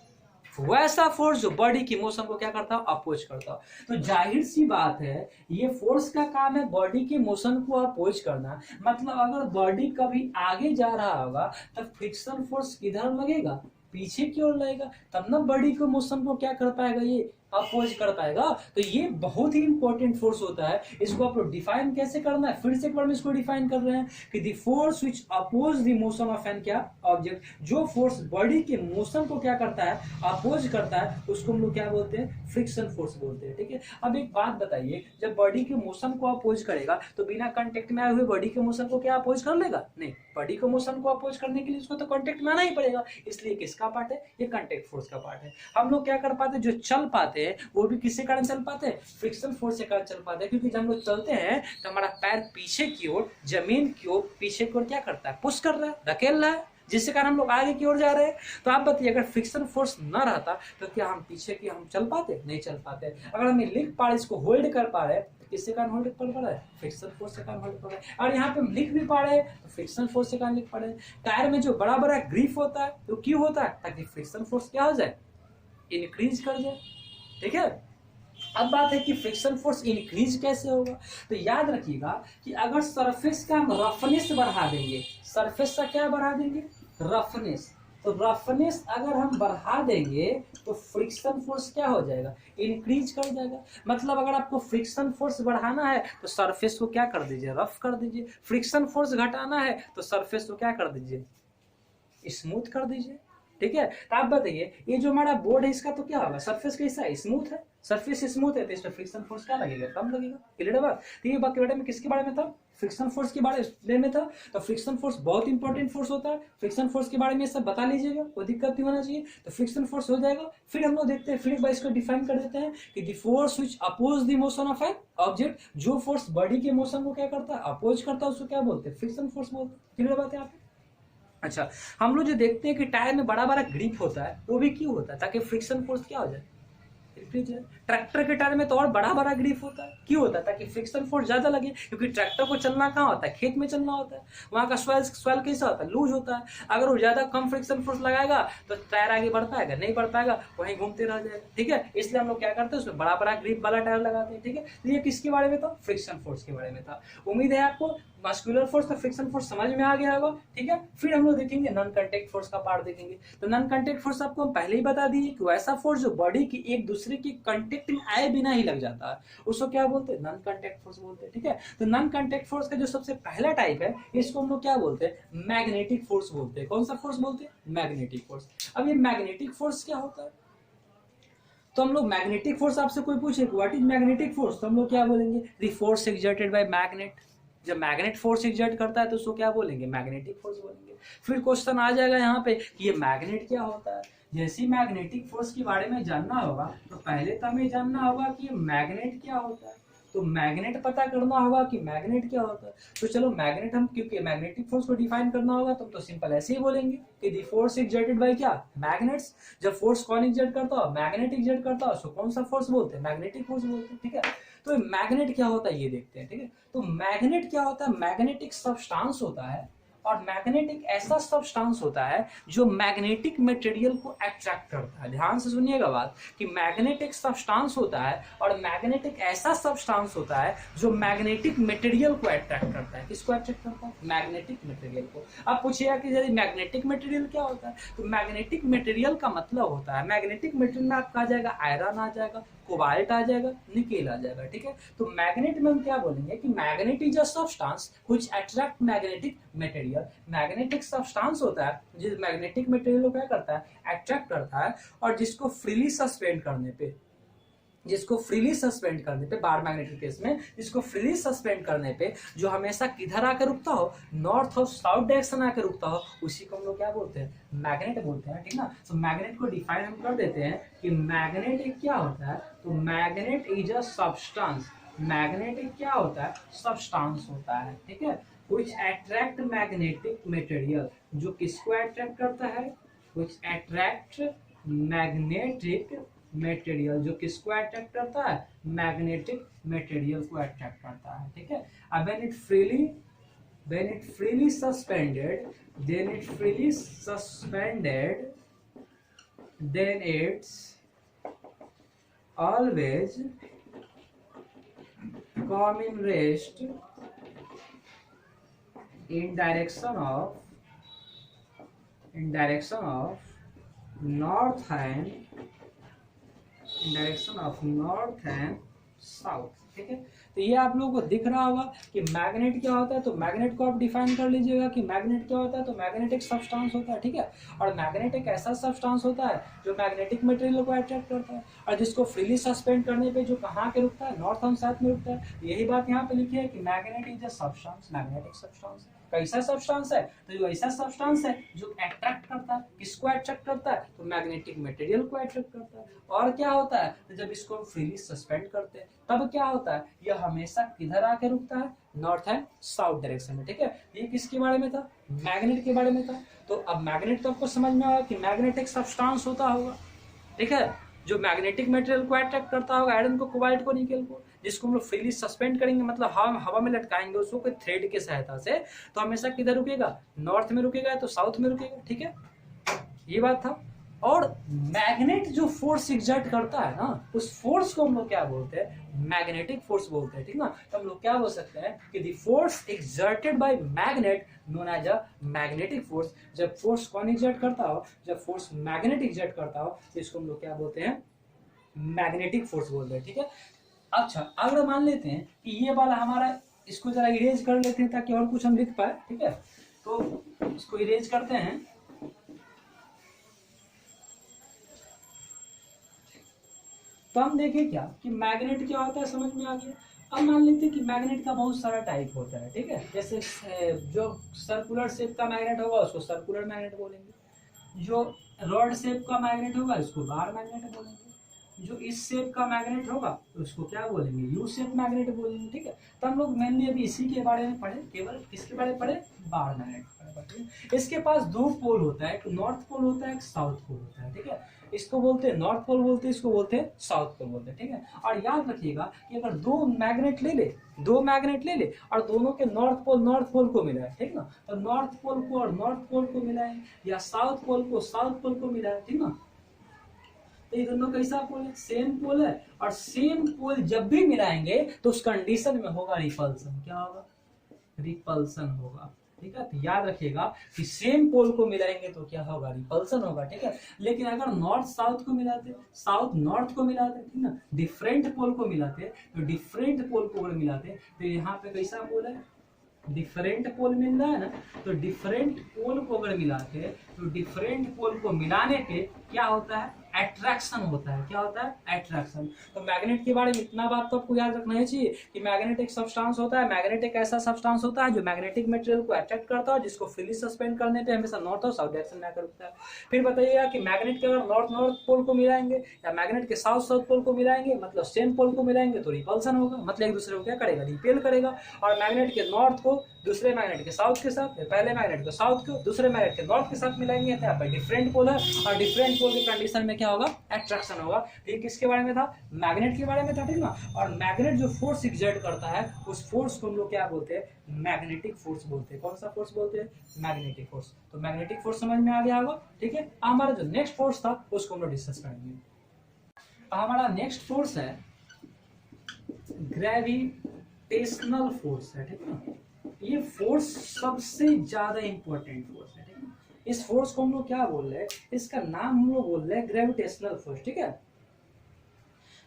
वैसा फोर्स जो बॉडी की मोशन को क्या करता है, अपोज करता है। तो जाहिर सी बात है ये फोर्स का काम है बॉडी के मोशन को अपोज करना। मतलब अगर बॉडी कभी आगे जा रहा होगा तब फ्रिक्शन फोर्स किधर लगेगा, पीछे की ओर लगेगा, तब ना बॉडी के मोशन को क्या कर पाएगा, ये अपोज कर पाएगा। तो ये बहुत ही इंपॉर्टेंट फोर्स होता है। इसको आप डिफाइन कैसे करना है, फिर से एक बार में इसको डिफाइन कर रहे हैं कि the force which oppose the motion of an क्या ऑब्जेक्ट, जो फोर्स बॉडी के मोशन को क्या करता है, अपोज करता है, उसको हम लोग क्या बोलते हैं, फ्रिक्शन फोर्स बोलते हैं, ठीक है। अब एक बात बताइए, जब बॉडी के मोशन को अपोज करेगा तो बिना कांटेक्ट में आए हुए बॉडी के मोशन को क्या अपोज कर लेगा, नहीं। बॉडी के मोशन को अपोज करने के लिए उसको तो कांटेक्ट में आना ही पड़ेगा, इसलिए किसका पार्ट है, ये कांटेक्ट फोर्स का पार्ट है। हम लोग क्या कर पाते, जो चल पाते वो भी किसके कारण चल पाते हैं, फ्रिक्शन फोर्स के कारण चल पाते हैं। क्योंकि जब हम लोग चलते हैं तो हमारा पैर पीछे की ओर, जमीन की ओर, पीछे की ओर क्या करता है, पुश कर रहा है, धकेल रहा है, जिसके कारण हम लोग आगे की ओर जा रहे हैं। तो आप बताइए अगर फ्रिक्शन फोर्स न रहता तो क्या हम पीछे की हम चल पाते, नहीं चल पाते। अगर हम लिख पा रहे, इसको होल्ड कर पा रहे, किसके कारण होल्ड कर पा रहा है, फ्रिक्शन फोर्स के कारण होल्ड कर रहा है। और यहाँ पे हम लिख भी पा रहे हैं तो फ्रिक्शन फोर्स के कारण लिख पा रहे हैं। टायर में जो बड़ा बड़ा ग्रिप होता है तो क्यों होता है, ताकि फ्रिक्शन फोर्स क्या हो जाए, इंक्रीज कर जाए, ठीक है। अब बात है कि फ्रिक्शन फोर्स इंक्रीज कैसे होगा, तो याद रखिएगा कि अगर सरफेस का हम रफनेस बढ़ा देंगे, सरफेस का क्या बढ़ा देंगे, रफनेस, तो रफनेस अगर हम बढ़ा देंगे तो फ्रिक्शन फोर्स क्या हो जाएगा, इंक्रीज कर जाएगा। मतलब अगर आपको फ्रिक्शन फोर्स बढ़ाना है तो सरफेस को क्या कर दीजिए, रफ कर दीजिए। फ्रिक्शन फोर्स घटाना है तो सरफेस को क्या कर दीजिए, स्मूथ कर दीजिए। ठीक है, तो आप बताइए ये जो हमारा बोर्ड है इसका तो क्या होगा, सरफेस कैसा है, स्मूथ है। सरफेस स्मूथ है तो इसमें फ्रिक्शन फोर्स क्या लगेगा, कम लगेगा। क्लियर है बात। तो ये बात के बारे में किसके बारे में था, फ्रिक्शन फोर्स के बारे में था। तो फ्रिक्शन फोर्स बहुत इंपॉर्टेंट फोर्स होता है। फ्रिक्शन फोर्स के बारे में सब बता लीजिएगा, कोई दिक्कत नहीं होना चाहिए। तो फ्रिक्शन फोर्स हो जाएगा। फिर हम लोग देखते हैं, फिर एक बार इसको डिफाइन कर देते हैं कि the force which oppose the motion of an object, जो फोर्स बॉडी के मोशन को क्या करता है, अपोज करता है, उसको क्या बोलते हैं, फ्रिक्शन फोर्स बोलते हैं। क्लियर बात है आप। अच्छा, हम लोग जो देखते हैं कि टायर में बड़ा बड़ा ग्रिप होता है, वो भी क्यों होता है, ताकि फ्रिक्शन फोर्स क्या हो जाए, इंक्रीज है। ट्रैक्टर के टायर में तो और बड़ा बड़ा ग्रिप होता है, क्यों होता है, ताकि फ्रिक्शन फोर्स ज्यादा लगे, क्योंकि ट्रैक्टर को चलना कहाँ होता है, खेत में चलना होता है। वहां का सॉइल कैसा होता है, लूज होता है। अगर वो ज्यादा कम फ्रिक्शन फोर्स लगाएगा तो टायर आगे बढ़ पाएगा, नहीं बढ़ पाएगा, वहीं घूमते रह जाएगा। ठीक है, इसलिए हम लोग क्या करते हैं, उसमें बड़ा बड़ा ग्रिप वाला टायर लगाते हैं। ठीक है, तो ये किसके बारे में था, फ्रिक्शन फोर्स के बारे में था। उम्मीद है आपको मस्कुलर फोर्स का फ्रिक्शन फोर्स समझ में आ गया होगा। ठीक है, फिर हम लोग देखेंगे नॉन कांटेक्ट फोर्स का पार्ट देखेंगे। तो नॉन कांटेक्ट फोर्स आपको हम पहले ही बता दिए कि वैसा फोर्स जो बॉडी की एक दूसरे की कांटेक्ट में आए बिना ही लग जाता है, उसको क्या बोलते हैं, नॉन कांटेक्ट फोर्स बोलते हैं। ठीक है, तो नॉन कांटेक्ट फोर्स का जो सबसे पहला टाइप है, इसको हम लोग क्या बोलते हैं, मैग्नेटिक फोर्स बोलते हैं। कौन सा फोर्स बोलते हैं, मैग्नेटिक फोर्स। अब ये मैग्नेटिक फोर्स क्या होता है, तो हम लोग मैग्नेटिक फोर्स, आपसे कोई पूछे व्हाट इज मैग्नेटिक फोर्स, तो हम लोग क्या बोलेंगे, the force exerted by magnet. जब मैग्नेट फोर्स एक्सर्ट करता है तो उसको क्या बोलेंगे, मैग्नेटिक फोर्स बोलेंगे। फिर क्वेश्चन आ जाएगा यहाँ पे कि ये मैग्नेट क्या होता है। जैसे मैग्नेटिक फोर्स के बारे में जानना होगा तो पहले तो हमें जानना होगा कि ये मैग्नेट क्या होता है। तो मैग्नेट पता करना होगा कि मैग्नेट क्या होता है। तो चलो मैग्नेट, हम क्योंकि मैग्नेटिक फोर्स को डिफाइन करना होगा तो सिंपल ऐसे ही बोलेंगे कि द फोर्स एक्सर्टेड बाय क्या, मैग्नेट्स। जब फोर्स कौन एक्सर्ट करता हो, मैग्नेट एक्सर्ट करता हो, उसको कौन सा फोर्स बोलते हैं, मैग्नेटिक फोर्स बोलते हैं। ठीक है, तो मैग्नेट क्या होता है ये देखते हैं। ठीक है, तो मैग्नेट क्या होता है, मैग्नेट एक सब्सटेंस होता है, और मैग्नेट एक ऐसा सब्सटेंस होता है जो मैग्नेटिक मटेरियल को अट्रैक्ट करता है। ध्यान से सुनिएगा बात, कि मैग्नेट एक सब्सटेंस होता है और मैग्नेट एक ऐसा सब्सटेंस होता है जो मैग्नेटिक मटेरियल को अट्रैक्ट करता है। किसको अट्रैक्ट करता है, मैग्नेटिक मटेरियल को। अब पूछिएगा कि यदि मैग्नेटिक मटेरियल क्या होता है, तो मैग्नेटिक मटेरियल का मतलब होता है, मैग्नेटिक मटेरियल में आपका आ जाएगा आयरन आ जाएगा, कोबाल्ट आ जाएगा, निकेल आ जाएगा। ठीक है, तो मैग्नेट में हम क्या बोलेंगे कि magnet is a substance which attract magnetic material. Magnetic substance होता है जिस मैग्नेटिक मटेरियल को क्या करता है, अट्रैक्ट करता है, और जिसको फ्रीली सस्पेंड करने पे, बार मैग्नेटिक केस में जिसको फ्रीली सस्पेंड करने पे जो हमेशा किधर आकर रुकता हो, नॉर्थ और साउथ डायरेक्शन आकर रुकता हो, उसी को हम लोग क्या बोलते हैं, मैग्नेट बोलते हैं। ठीक ना, तो मैग्नेट को डिफाइन हम कर देते हैं कि मैग्नेट एक क्या होता है, तो magnet is a substance. Magnet एक क्या होता है, सब्सटेंस होता है। ठीक है, व्हिच अट्रैक्ट मैग्नेटिक मटेरियल, जो किसको अट्रैक्ट करता है, व्हिच अट्रैक्ट मैग्नेटिक मटेरियल, जो किसको अट्रैक्ट करता है, मैग्नेटिक मटेरियल को अट्रैक्ट करता है। ठीक है, अब when it freely suspended, then it's always come in rest in direction of north and south. ठीक है, तो ये आप लोगों को दिख रहा होगा कि मैग्नेट क्या होता है। तो मैग्नेट को आप डिफाइन कर लीजिएगा कि मैग्नेट क्या होता है, तो मैग्नेट एक सब्सटेंस होता है। ठीक है, और मैग्नेट एक ऐसा सब्सटेंस होता है जो मैग्नेटिक मटेरियल को अट्रैक्ट करता है, और जिसको फ्रीली सस्पेंड करने पे जो कहाँ के रुकता है, नॉर्थ और साउथ में रुकता है। यही बात यहाँ पे लिखी है कि magnet is a substance, magnetic substance है। कैसा सब्सटेंस है, तो जो ऐसा सब्सटेंस है जो अट्रैक्ट करता है, किसको अट्रैक्ट करता है, तो मैग्नेटिक मटेरियल को अट्रैक्ट करता है। और क्या होता है, तो जब इसको फ्रीली सस्पेंड करते हैं तब क्या होता है, यह हमेशा किधर आके रुकता है, नॉर्थ एंड साउथ डायरेक्शन में। ठीक है, ये किसके बारे में था, मैग्नेट के बारे में था। तो अब मैग्नेट तो आपको समझ में आया कि मैग्नेट एक सब्सटेंस होता होगा। ठीक है, जो मैग्नेटिक मटेरियल को अट्रैक्ट करता होगा, आयरन को, कोबाल्ट को, निकेल को, जिसको हम लोग फ्रीली सस्पेंड करेंगे, मतलब हवा में लटकाएंगे उसको कोई थ्रेड के सहायता से, तो हमेशा किधर रुकेगा, नॉर्थ में रुकेगा तो साउथ में रुकेगा। ठीक है, ये बात था। और मैग्नेट जो फोर्स एग्जर्ट करता है ना, उस फोर्स को हम लोग क्या बोलते हैं, मैग्नेटिक फोर्स बोलते हैं, ठीक ना। तो हम लोग क्या बोल सकते हैं कि the force exerted by magnet known as a magnetic force. जब फोर्स कौन एग्जर्ट करता हो, जब फोर्स मैग्नेट एग्जर्ट करता हो, तो इसको हम लोग क्या बोलते हैं, मैग्नेटिक फोर्स बोलते हैं, ठीक है। अच्छा, अगर मान लेते हैं कि ये वाला हमारा, इसको जरा इरेज कर लेते हैं ताकि और कुछ हम लिख पाए, ठीक है। तो इसको इरेज करते हैं। तो हम देखें क्या कि मैग्नेट क्या होता है, समझ में आ गया। अब मान लेते हैं कि मैग्नेट का बहुत सारा टाइप होता है, ठीक है। जैसे जो सर्कुलर शेप का मैग्नेट होगा उसको सर्कुलर मैग्नेट बोलेंगे, जो रॉड शेप का मैग्नेट होगा इसको बार मैग्नेट बोलेंगे, जो इस शेप का मैग्नेट होगा उसको क्या बोलेंगे, यू शेप मैग्नेट बोलेंगे, ठीक है। तो हम लोग मेनली अभी इसी के बारे में पढ़े, केवल किसके बारे में पढ़े, बार मैग्नेट पढ़े। इसके पास दो पोल होता है, एक नॉर्थ पोल होता है, एक साउथ पोल होता है, ठीक है। इसको बोलते हैं नॉर्थ पोल बोलते हैं, इसको बोलते हैं साउथ पोल बोलते हैं, ठीक है। और याद रखिएगा कि अगर दो मैग्नेट ले ले और दोनों के नॉर्थ पोल को मिलाए, ठीक ना, तो नॉर्थ पोल को और नॉर्थ पोल को मिलाए या साउथ पोल को साउथ पोल को मिलाए, ठीक ना। तो ये दोनों कैसा पोल है, सेम पोल है। और सेम पोल जब भी मिलाएंगे तो उस कंडीशन में होगा रिपल्सन, क्या होगा, रिपल्सन होगा, ठीक है। तो याद रखिएगा कि सेम पोल को मिलाएंगे तो क्या होगा, रिपल्सन होगा, ठीक है। लेकिन अगर नॉर्थ साउथ को मिलाते, साउथ नॉर्थ को मिलाते, ठीक ना, डिफरेंट पोल को मिलाते, तो डिफरेंट पोल को अगर मिलाते तो यहाँ पे कैसा पोल है, डिफरेंट पोल मिल रहा है ना। तो डिफरेंट पोल को अगर मिलाते तो डिफरेंट पोल को मिलाने पे क्या होता है, अट्रैक्शन होता है, क्या होता है, अट्रैक्शन। तो मैग्नेट के बारे में इतना बात तो आपको याद रखना ही चाहिए कि मैग्नेट एक सब्सटेंस होता है, मैग्नेट एक ऐसा सब्सटेंस होता है जो मैग्नेटिक मटेरियल को अट्रैक्ट करता है, जिसको फ्रीली सस्पेंड करने पे हमेशा नॉर्थ और साउथ डायरेक्शन में आकर रुकता है। फिर बताइएगा कि मैग्नेट के अगर नॉर्थ पोल को मिलाएंगे या मैग्नेट के साउथ पोल को मिलाएंगे, मतलब सेम पोल को मिलाएंगे तो रिपल्सन होगा, मतलब एक दूसरे को क्या करेगा, रिपेल करेगा। और मैग्नेट के नॉर्थ को दूसरे मैग्नेट के साउथ के साथ, पहले मैग्नेट को साउथ को दूसरे मैग्नेट के नॉर्थ के साथ मिलाएंगे, तो यहाँ पर डिफरेंट पोल है और डिफरेंट पोल की कंडीशन में क्या होगा, अट्रैक्शन होगा। ये किसके बारे में था, मैग्नेट के बारे में था, ठीक ना। और मैग्नेट जो फोर्स एक्सर्ट करता है उस फोर्स को हम लोग क्या बोलते हैं, मैग्नेटिक फोर्स बोलते हैं। कौन सा फोर्स बोलते हैं, मैग्नेटिक फोर्स। तो मैग्नेटिक फोर्स समझ में आ गया होगा, ठीक है। हमारा जो नेक्स्ट फोर्स था उसको हम लोग डिस्कस करेंगे। हमारा नेक्स्ट फोर्स है ग्रेविटेशनल फोर्स है, ठीक ना। ये फोर्स सबसे ज्यादा इंपॉर्टेंट फोर्स है, ठीक है। इस फोर्स को हम लोग क्या बोल रहे हैं, इसका नाम हम लोग बोल रहे हैं ग्रेविटेशनल फोर्स, ठीक है।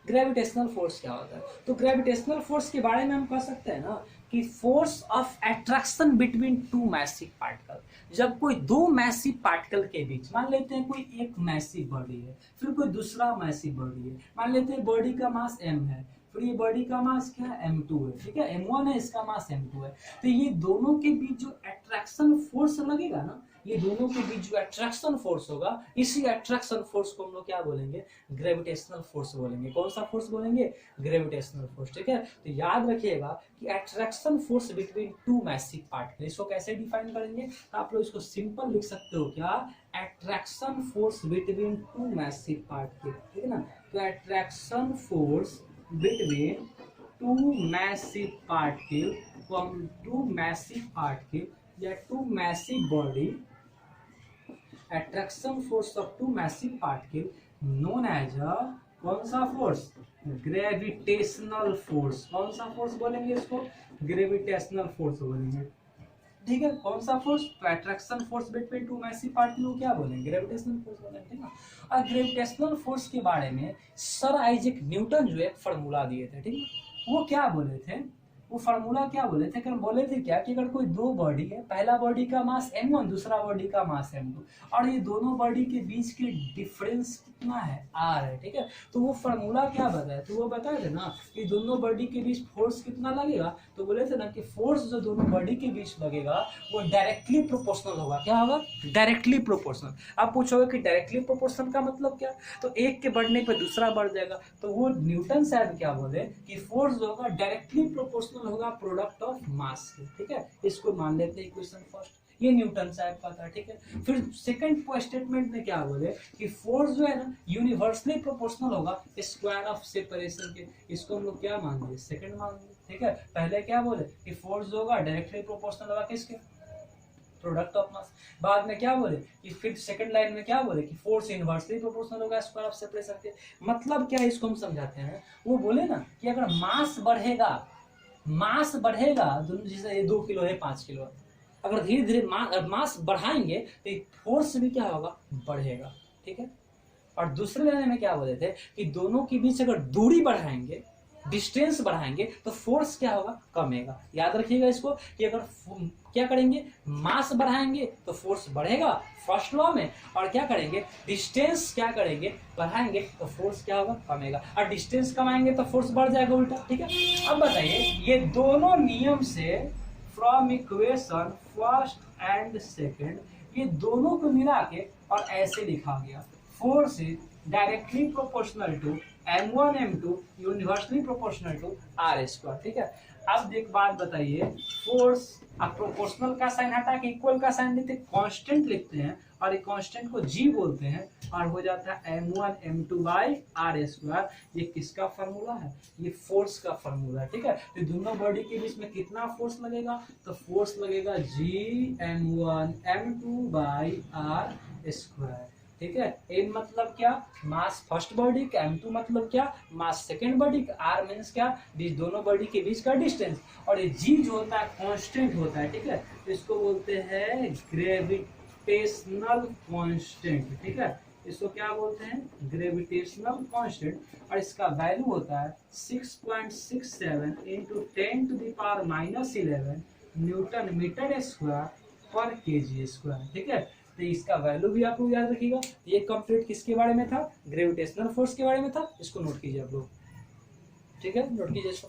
ग्रेविटेशनल फोर्स क्या होता है, तो ग्रेविटेशनल फोर्स के बारे में हम कह सकते हैं ना कि force of attraction between two massive particle. जब कोई दो मैसिव पार्टिकल के बीच, मान लेते हैं कोई एक मैसिव बॉडी है, फिर कोई दूसरा मैसिव बॉडी है, मान लेते हैं बॉडी का मास m है, फिर ये बॉडी का मास क्या है, m2 है, ठीक है। m1 है, इसका मास m2 है। तो ये दोनों के बीच जो अट्रैक्शन फोर्स लगेगा ना, ये दोनों के बीच जो अट्रैक्शन फोर्स होगा, इसी अट्रैक्शन फोर्स को हम लोग क्या बोलेंगे, ग्रेविटेशनल फोर्स बोलेंगे। कौन सा फोर्स बोलेंगे, ग्रेविटेशनल फोर्स, ठीक है। तो याद रखिएगा कि attraction force between two massive particle, इसको कैसे डिफाइन करेंगे, तो आप लोग इसको सिंपल लिख सकते हो, क्या, attraction force between two massive particle, ठीक है ना। तो attraction force between two massive particle या two massive body, attraction force of two massive particle known as a कौन सा फोर्स, ग्रेविटेशनल फोर्स। कौन सा फोर्स बोलेंगे इसको, ग्रेविटेशनल फोर्स बोलेंगे, ठीक है। कौन सा फोर्स, तो attraction force between two massive particle को क्या बोलेंगे, ग्रेविटेशनल फोर्स बोलेंगे, ठीक है। और ग्रेविटेशनल फोर्स के बारे में सर आइजैक न्यूटन जो एक फार्मूला दिए थे, ठीक है। वो क्या बोले थे, वो फार्मूला क्या बोले थे, बोले थे क्या कि अगर कोई दो बॉडी है, पहला बॉडी का मास m1, दूसरा बॉडी का मास m2, और ये दोनों बॉडी के बीच के डिफरेंस कितना है, r है, ठीक है। तो वो फार्मूला क्या बताया, तो वो बताए थे ना कि दोनों बॉडी के बीच फोर्स कितना लगेगा, तो बोले थे ना कि फोर्स जो दोनों बॉडी के बीच लगेगा वो डायरेक्टली प्रोपोर्शनल होगा, क्या होगा, डायरेक्टली प्रोपोर्शनल। आप पूछोगे कि डायरेक्टली प्रोपोर्शनल का मतलब क्या, तो एक के बढ़ने पर दूसरा बढ़ जाएगा। तो वो न्यूटन साहब क्या बोले कि फोर्स जो होगा डायरेक्टली प्रोपोर्शनल होगा प्रोडक्ट ऑफ मास के, ठीक है। इसको मान लेते हैं इक्वेशन फर्स्ट, ये न्यूटन साहब का था, ठीक है। फिर सेकंड स्टेटमेंट में क्या बोले कि फोर्स जो है ना यूनिवर्सली प्रोपोर्शनल होगा स्क्वायर ऑफ सेपरेशन के, इसको हम लोग क्या मान लिए, सेकंड मान लिए, ठीक है। पहले क्या बोले कि फोर्स जो होगा डायरेक्टली प्रोपोर्शनल होगा किसके, प्रोडक्ट ऑफ मास। बाद में क्या बोले कि फिर सेकंड लाइन में क्या बोले कि फोर्स इनवर्सली प्रोपोर्शनल होगा स्क्वायर ऑफ सेपरेशन के। मतलब क्या है, इसको हम समझाते हैं। वो बोले ना कि अगर मास बढ़ेगा दोनों, जैसे ये 2 किलो है 5 किलो, अगर धीरे धीरे मास बढ़ाएंगे तो फोर्स भी क्या होगा, बढ़ेगा। ठीक है। और दूसरे लाइन में क्या बोले थे कि दोनों के बीच अगर दूरी बढ़ाएंगे, डिस्टेंस बढ़ाएंगे तो फोर्स क्या होगा, कमेगा। याद रखिएगा इसको कि अगर क्या करेंगे, मास बढ़ाएंगे तो फोर्स बढ़ेगा फर्स्ट लॉ में, और क्या करेंगे, डिस्टेंस क्या करेंगे, बढ़ाएंगे तो फोर्स क्या होगा, कमेगा। और डिस्टेंस कमाएंगे तो फोर्स बढ़ जाएगा उल्टा। ठीक है। अब बताइए ये दोनों नियम से from equation first and second, ये दोनों को मिला के और ऐसे लिखा गया, force is directly proportional to m1 m2 universally proportional to r square. ठीक है। अब एक बात बताइए, फोर्स अब प्रोपोर्शनल का साइन हटा के इक्वल का साइन लेते, कांस्टेंट लिखते हैं और ये कांस्टेंट को g बोलते हैं, और हो जाता है m1 m2 by r square. ये किसका फार्मूला है, ये फोर्स का फार्मूला है। ठीक है। तो दोनों बॉडी के बीच में कितना फोर्स लगेगा, तो फोर्स लगेगा g m1 m2 by r square. ठीक है। एम मतलब क्या, मास फर्स्ट बॉडी का, m2 मतलब क्या, मास सेकंड बॉडी का, r मींस क्या, दोनों बॉडी के बीच का डिस्टेंस, और ये g जो होता है कांस्टेंट होता है। ठीक है। तो इसको बोलते हैं ग्रेविटेशनल कांस्टेंट। ठीक है। इसको क्या बोलते हैं, ग्रेविटेशनल कांस्टेंट, और इसका वैल्यू होता है 6.67 × 10⁻⁻11 न्यूटन मीटर स्क्वायर पर kg स्क्वायर। ठीक है। तो इसका वैल्यू भी आप लोग याद रखिएगा। ये कंप्लीट किसके बारे में था, ग्रेविटेशनल फोर्स के बारे में था। इसको नोट कीजिए आप लोग। ठीक है, नोट कीजिए इसको।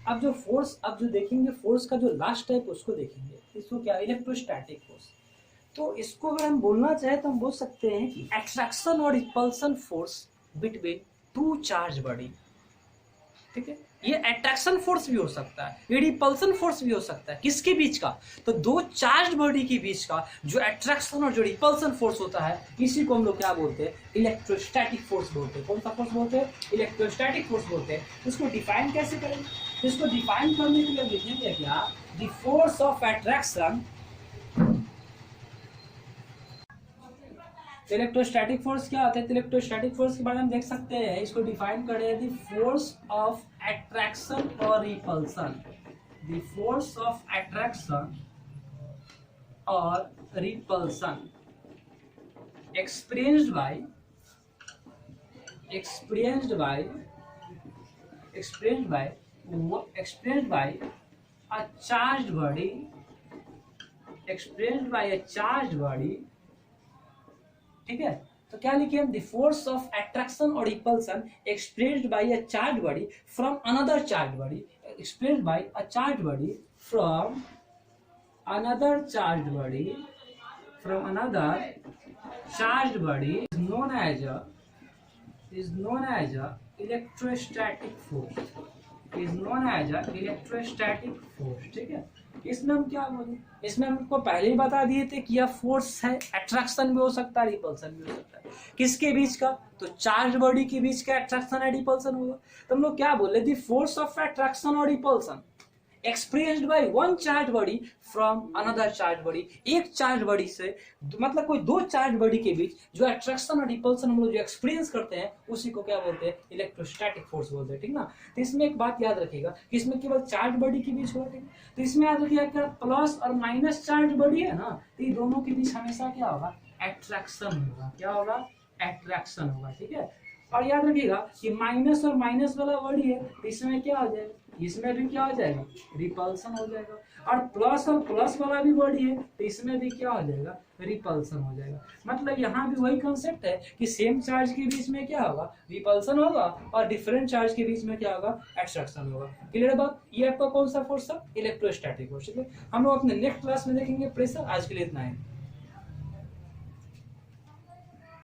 अब जो फोर्स, अब जो देखेंगे फोर्स का जो लास्ट टाइप उसको देखेंगे, इसको क्या, इलेक्ट्रोस्टैटिक फोर्स। तो इसको अगर हम बोलना चाहे तो हम बोल सकते हैं कि अट्रैक्शन और repulsion force between to charge body. ठीक है। ये अट्रैक्शन फोर्स भी हो सकता है, ये रिपल्सन फोर्स भी हो सकता है। किसके बीच का, तो दो चार्ज बॉडी के बीच का जो अट्रैक्शन और जो रिपल्सन फोर्स होता है, इसी को हम लोग क्या बोलते हैं, इलेक्ट्रोस्टैटिक फोर्स बोलते हैं। कौन सा फोर्स बोलते हैं, इलेक्ट्रोस्टैटिक फोर्स बोलते हैं। इसको डिफाइन कैसे करेंगे, इसको डिफाइन करने के लिए लिखेंगे क्या, the force of attraction. Electrostatic force क्या होता है, इलेक्ट्रोस्टैटिक फोर्स के बारे में देख सकते हैं। इसको डिफाइन करें, द फोर्स ऑफ अट्रैक्शन और repulsion, the force of attraction और repulsion experienced by a charged body, ठीक है। तो क्या लिखे हम, द फोर्स ऑफ अट्रैक्शन और repulsion expressed by a charge body from another charge body, expressed by a charge body from another charge body, from another charge body is known as a electrostatic force, is known as a electrostatic force. ठीक है। इसमें हम क्या बोले, इसमें हमको पहले ही बता दिए थे कि यह फोर्स है, अट्रैक्शन भी हो सकता है, रिपल्सन भी हो सकता है। किसके बीच का, तो चार्ज बॉडी के बीच का अट्रैक्शन है, रिपल्सन होगा। तो हम लोग क्या बोले, द फोर्स ऑफ अट्रैक्शन और repulsion experienced by one charge body from another charge body, एक चार्ज बॉडी से, मतलब कोई दो चार्ज बॉडी के बीच जो अट्रैक्शन और रिपल्सन हम लोग जो एक्सपीरियंस करते हैं, उसी को क्या बोलते हैं, इलेक्ट्रोस्टैटिक फोर्स बोलते हैं। ठीक ना। तो इसमें एक बात याद रखिएगा कि इसमें केवल चार्ज बॉडी के बीच होगा। तो इसमें याद रखिएगा क्या, प्लस और माइनस चार्ज बॉडी है ना, तो ये दोनों के बीच हमेशा क्या होगा, अट्रैक्शन होगा। क्या होगा, अट्रैक्शन होगा। ठीक है। और याद रखिएगा कि माइनस और माइनस वाला बॉडी है, तो इसमें क्या हो जाएगा, इसमें भी क्या हो जाएगा, रिपल्सन हो जाएगा। और प्लस वाला भी बॉडी है, तो इसमें भी क्या हो जाएगा, रिपल्सन हो जाएगा। मतलब यहाँ भी वही कंसेप्ट है कि सेम चार्ज के बीच में क्या होगा, रिपल्सन होगा, और डिफरेंट चार्ज के बीच में क्या होगा, अट्रैक्शन होगा। क्लियर बात। ये आपका कौन सा फोर्स है, इलेक्ट्रोस्टैटिक फोर्स। हम लोग अपने नेक्स्ट क्लास में देखेंगे प्रेशर। आज के लिए इतना है।